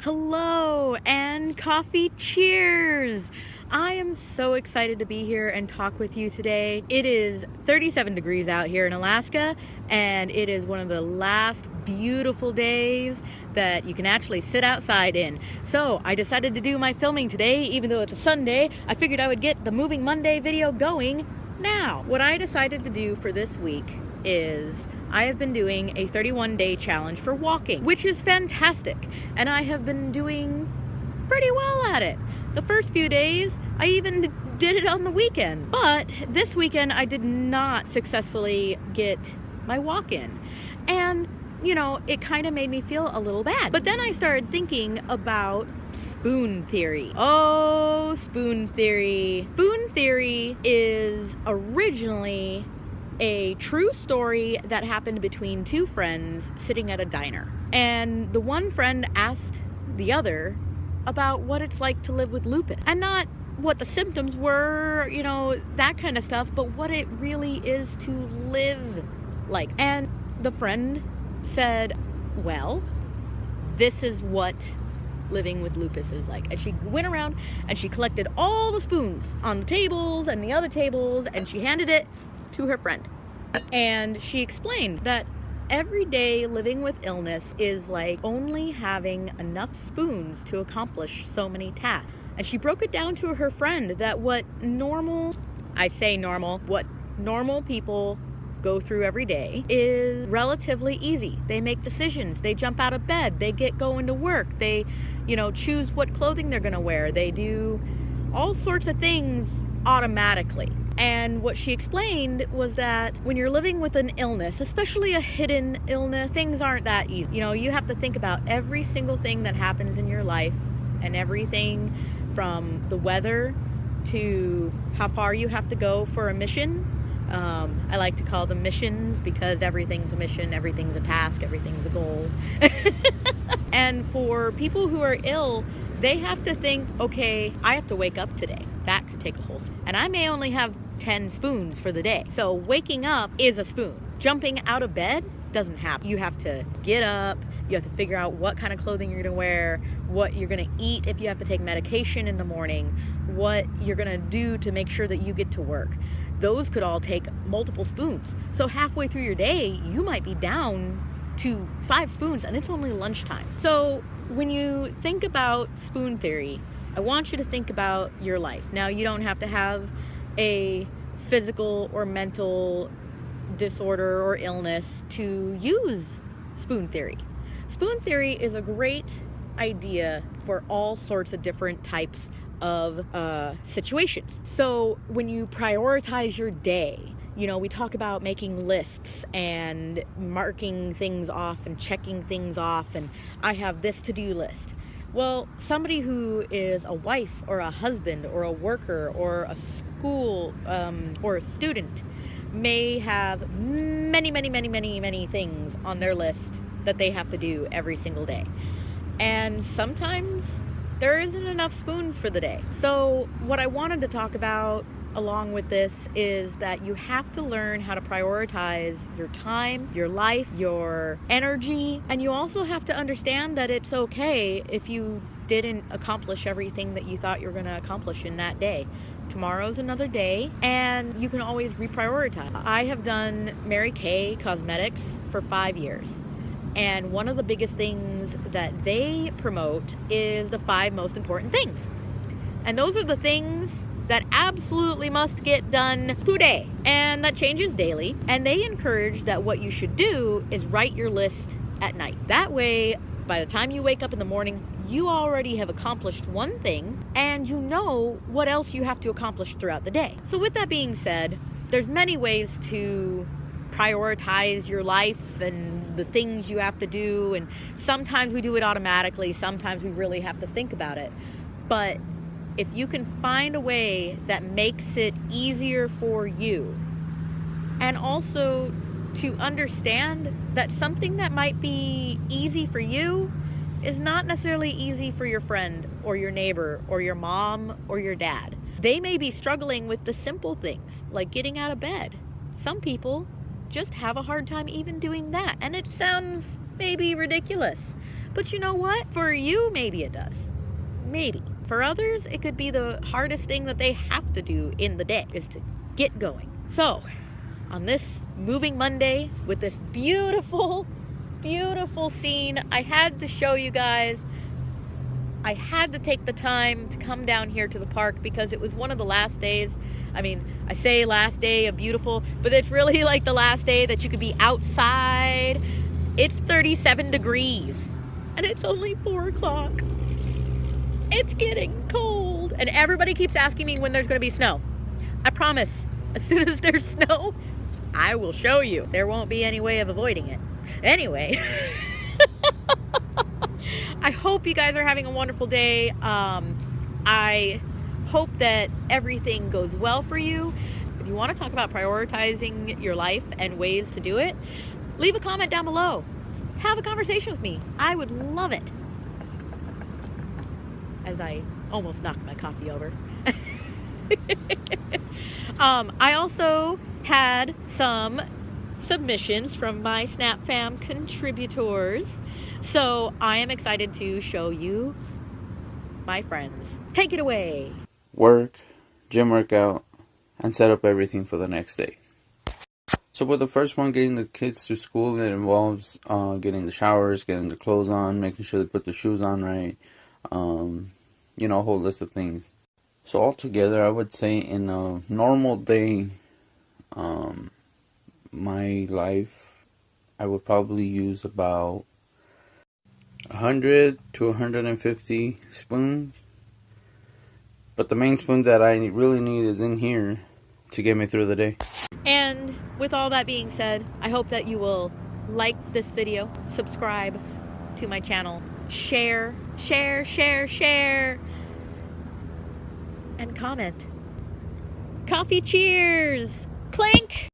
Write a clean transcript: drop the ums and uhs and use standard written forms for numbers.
Hello and coffee cheers! I am so excited to be here and talk with you today. It is 37 degrees out here in Alaska, and it is one of the last beautiful days that you can actually sit outside in. So I decided to do my filming today, even though it's a Sunday. I figured I would get the Moving Monday video going now. What I decided to do for this week is I have been doing a 31-day challenge for walking, which is fantastic, and I have been doing pretty well at it. The first few days, I even did it on the weekend, but this weekend I did not successfully get my walk in, and it kind of made me feel a little bad. But then I started thinking about spoon theory. Oh, spoon theory. Spoon theory is originally a true story that happened between two friends sitting at a diner. And the one friend asked the other about what it's like to live with lupus. And not what the symptoms were, that kind of stuff, but what it really is to live like. And the friend said, well, this is what living with lupus is like. And she went around and she collected all the spoons on the tables and the other tables, and she handed it to her friend. And she explained that every day living with illness is like only having enough spoons to accomplish so many tasks. And she broke it down to her friend that what normal people go through every day is relatively easy. They make decisions, they jump out of bed, they get going to work, they choose what clothing they're gonna wear, they do all sorts of things automatically. And what she explained was that when you're living with an illness, especially a hidden illness, things aren't that easy. You have to think about every single thing that happens in your life, and everything from the weather to how far you have to go for a mission. I like to call them missions because everything's a mission, everything's a task, everything's a goal. And for people who are ill, they have to think, okay, I have to wake up today. That could take a whole spoon. And I may only have 10 spoons for the day. So waking up is a spoon. Jumping out of bed doesn't happen. You have to get up. You have to figure out what kind of clothing you're going to wear, what you're going to eat if you have to take medication in the morning, what you're going to do to make sure that you get to work. Those could all take multiple spoons. So halfway through your day, you might be down to 5 spoons, and it's only lunchtime. So when you think about spoon theory, I want you to think about your life. Now, you don't have to have a physical or mental disorder or illness to use spoon theory. Spoon theory is a great idea for all sorts of different types of situations. So when you prioritize your day, we talk about making lists and marking things off and checking things off, and I have this to-do list. Well, somebody who is a wife or a husband or a worker or a school or a student may have many things on their list that they have to do every single day. And sometimes there isn't enough spoons for the day. So what I wanted to talk about along with this is that you have to learn how to prioritize your time, your life, your energy, and you also have to understand that it's okay if you didn't accomplish everything that you thought you were going to accomplish in that day. Tomorrow's another day, and you can always reprioritize. I have done Mary Kay Cosmetics for 5 years. And one of the biggest things that they promote is the 5 most important things. And those are the things that absolutely must get done today. And that changes daily. And they encourage that what you should do is write your list at night. That way, by the time you wake up in the morning, you already have accomplished one thing, and you know what else you have to accomplish throughout the day. So with that being said, there's many ways to prioritize your life and the things you have to do, and sometimes we do it automatically, sometimes we really have to think about it. But if you can find a way that makes it easier for you, and also to understand that something that might be easy for you is not necessarily easy for your friend or your neighbor or your mom or your dad. They may be struggling with the simple things like getting out of bed. Some people just have a hard time even doing that, and it sounds maybe ridiculous, But you know what? For you, maybe it does. Maybe. For others, it could be the hardest thing that they have to do in the day is to get going. So, on this moving Monday with this beautiful, beautiful scene, I had to show you guys. I had to take the time to come down here to the park because it was one of the last days. I mean, I say last day of beautiful, but it's really like the last day that you could be outside. It's 37 degrees and it's only 4 o'clock. It's getting cold. And everybody keeps asking me when there's going to be snow. I promise, as soon as there's snow, I will show you. There won't be any way of avoiding it. Anyway, I hope you guys are having a wonderful day. I hope that everything goes well for you. If you want to talk about prioritizing your life and ways to do it, leave a comment down below. Have a conversation with me. I would love it. As I almost knocked my coffee over. I also had some submissions from my Snap Fam contributors. So I am excited to show you my friends. Take it away. Work, gym workout, and set up everything for the next day. So with the first one, getting the kids to school, it involves getting the showers, getting the clothes on, making sure they put the shoes on right, a whole list of things. So altogether, I would say in a normal day, my life, I would probably use about 100 to 150 spoons. But the main spoon that I really need is in here to get me through the day. And with all that being said, I hope that you will like this video, subscribe to my channel, share, and comment. Coffee cheers! Clink!